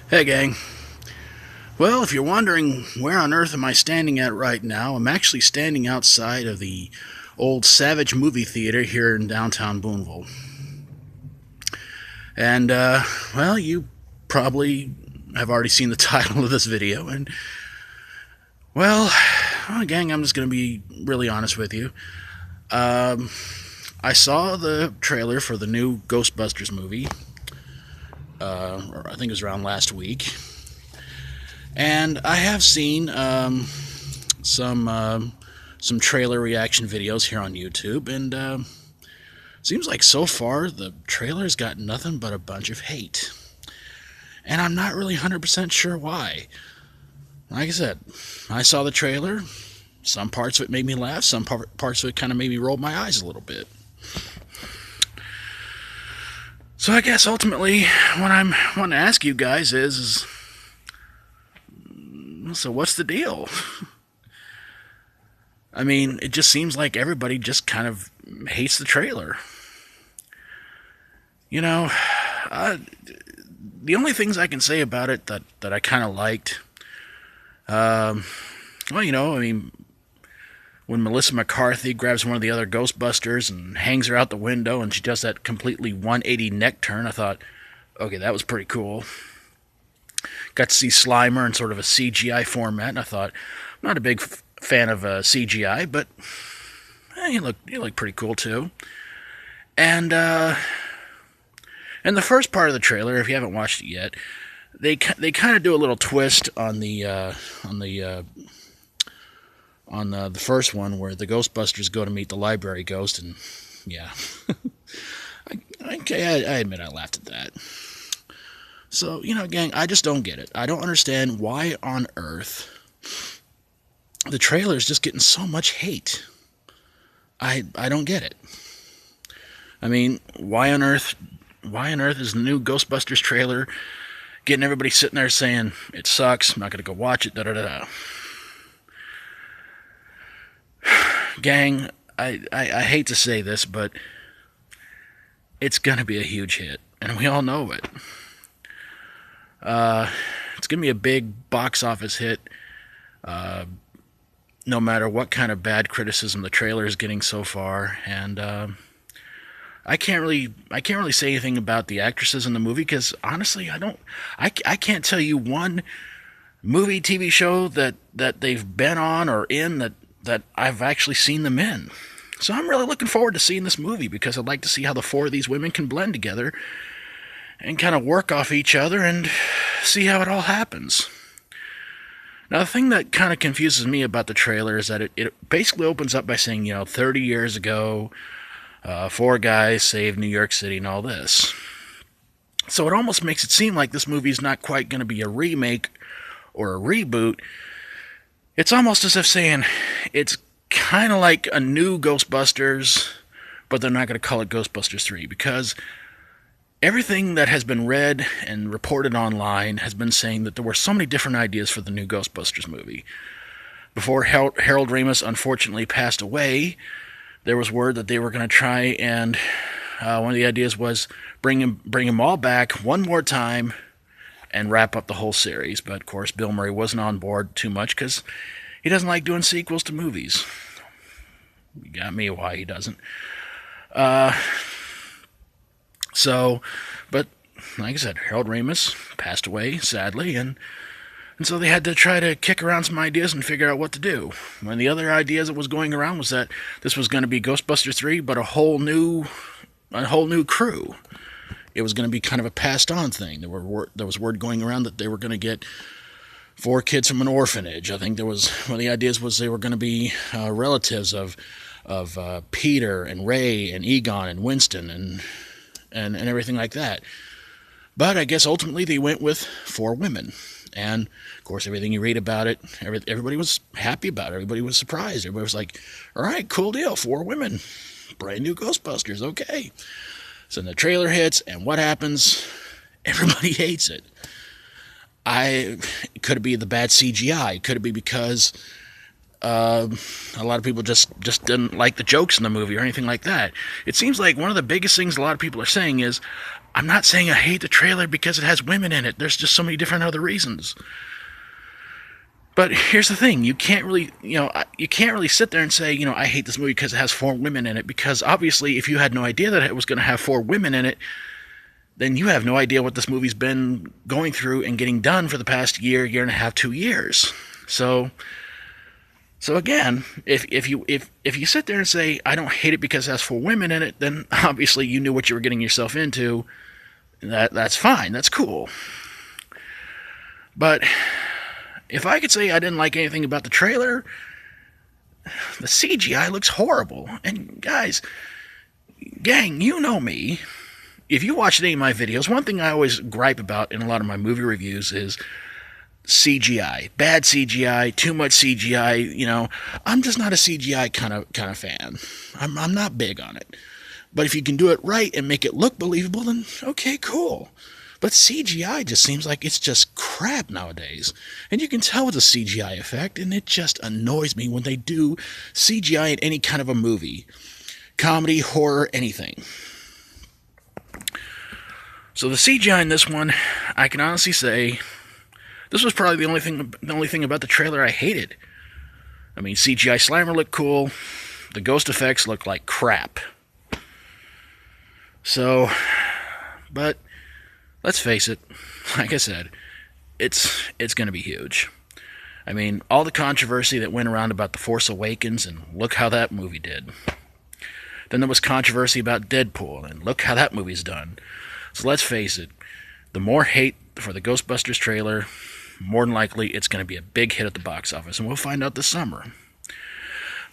Hey gang. Well, if you're wondering where on earth am I standing at right now, I'm actually standing outside of the old Savage movie theater here in downtown Boonville. And, well, you probably have already seen the title of this video. And, well, gang, I'm just going to be really honest with you. I saw the trailer for the new Ghostbusters movie, or I think it was around last week. And I have seen some trailer reaction videos here on YouTube, and seems like so far the trailer's got nothing but a bunch of hate, and I'm not really 100% sure why. Like I said, I saw the trailer. Some parts of it made me laugh. Some parts of it kind of made me roll my eyes a little bit. So I guess ultimately, what I'm wanting to ask you guys is so what's the deal? I mean, it just seems like everybody just kind of hates the trailer. You know, the only things I can say about it that I kind of liked, well, I mean, when Melissa McCarthy grabs one of the other Ghostbusters and hangs her out the window and she does that completely 180 neck turn, I thought, okay, that was pretty cool. Got to see Slimer in sort of a CGI format, and I thought, I'm not a big fan of CGI, but he looked pretty cool too. And in the first part of the trailer, if you haven't watched it yet, they kind of do a little twist on the first one where the Ghostbusters go to meet the library ghost, and yeah, I admit I laughed at that. So, gang, I just don't get it. I don't understand why on earth the trailer is just getting so much hate. I don't get it. I mean, why on earth is the new Ghostbusters trailer getting everybody sitting there saying, it sucks, I'm not going to go watch it, da-da-da-da. Gang, I hate to say this, but it's going to be a huge hit, and we all know it. It's going to be a big box office hit, no matter what kind of bad criticism the trailer is getting so far. And I can't really say anything about the actresses in the movie because honestly, I can't tell you one movie, TV show that they've been on or in that I've actually seen them in. So I'm really looking forward to seeing this movie because I'd like to see how the four of these women can blend together and kind of work off each other and see how it all happens. Now, the thing that kind of confuses me about the trailer is that it basically opens up by saying, 30 years ago, four guys saved New York City and all this. So it almost makes it seem like this movie's not quite going to be a remake or a reboot. It's almost as if saying it's kind of like a new Ghostbusters, but they're not going to call it Ghostbusters 3 because everything that has been read and reported online has been saying that there were so many different ideas for the new Ghostbusters movie. Before Harold Ramis unfortunately passed away, there was word that they were going to try and one of the ideas was bring him all back one more time and wrap up the whole series. But of course, Bill Murray wasn't on board too much because he doesn't like doing sequels to movies. You got me why he doesn't. But like I said, Harold Ramis passed away, sadly, and so they had to try to kick around some ideas and figure out what to do. One of the other ideas that was going around was that this was going to be Ghostbusters 3, but a whole new crew. It was going to be kind of a passed-on thing. There was word going around that they were going to get four kids from an orphanage. I think one of the ideas was they were going to be relatives of Peter and Ray and Egon and Winston and everything like that. But I guess ultimately they went with four women. And, of course, everything you read about it, everybody was happy about it. Everybody was surprised. Everybody was like, all right, cool deal, four women. Brand new Ghostbusters, okay. So then the trailer hits, and what happens? Everybody hates it. Could it be the bad CGI? Could it be because a lot of people just didn't like the jokes in the movie or anything like that? It seems like one of the biggest things a lot of people are saying is, I'm not saying I hate the trailer because it has women in it. There's just so many different other reasons. But here's the thing: you can't really, you can't really sit there and say, I hate this movie because it has 4 women in it. Because obviously, if you had no idea that it was going to have 4 women in it, then you have no idea what this movie's been going through and getting done for the past year and a half, 2 years. So again, if you sit there and say I don't hate it because it has 4 women in it, then obviously you knew what you were getting yourself into. That's fine. That's cool. But if I could say I didn't like anything about the trailer, the CGI looks horrible. And guys, gang, you know me. If you watch any of my videos, one thing I always gripe about in a lot of my movie reviews is CGI. Bad CGI, too much CGI, I'm just not a CGI kind of fan. I'm not big on it. But if you can do it right and make it look believable, then okay, cool. But CGI just seems like it's just crap nowadays. And you can tell it's a CGI effect, and it just annoys me when they do CGI in any kind of a movie. Comedy, horror, anything. So the CGI in this one, I can honestly say, this was probably the only thing about the trailer I hated. I mean, CGI Slimer looked cool. The ghost effects looked like crap. So, but let's face it, like I said, it's going to be huge. I mean, all the controversy that went around about The Force Awakens, and look how that movie did. Then there was controversy about Deadpool, and look how that movie's done. So let's face it, the more hate for the Ghostbusters trailer, more than likely it's going to be a big hit at the box office, and we'll find out this summer.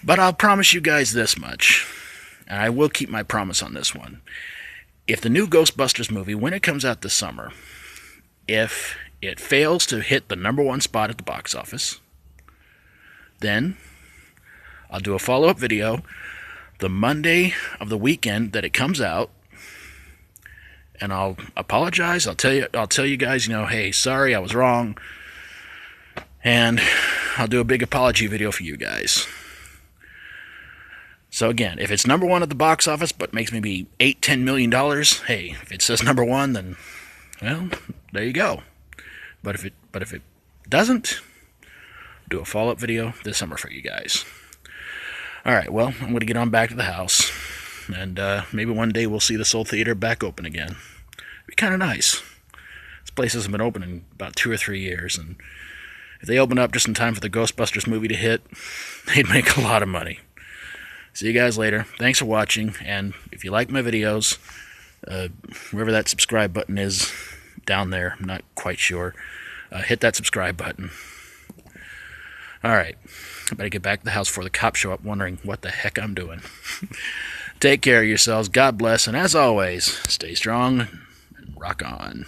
But I'll promise you guys this much, and I will keep my promise on this one. If the new Ghostbusters movie, when it comes out this summer, if it fails to hit the #1 spot at the box office, then I'll do a follow-up video the Monday of the weekend that it comes out, and I'll apologize. I'll tell you guys, hey, sorry, I was wrong, and I'll do a big apology video for you guys. So again, if it's #1 at the box office, but makes maybe $8-10 million, hey, if it says #1, then, well, there you go. But if it doesn't, I'll do a follow-up video this summer for you guys. All right, well, I'm going to get on back to the house, and maybe one day we'll see this old theater back open again. It'd be kind of nice. This place hasn't been open in about 2 or 3 years, and if they open up just in time for the Ghostbusters movie to hit, they'd make a lot of money. See you guys later. Thanks for watching, and if you like my videos, wherever that subscribe button is down there, I'm not quite sure, hit that subscribe button. Alright, I better get back to the house before the cops show up wondering what the heck I'm doing. Take care of yourselves, God bless, and as always, stay strong and rock on.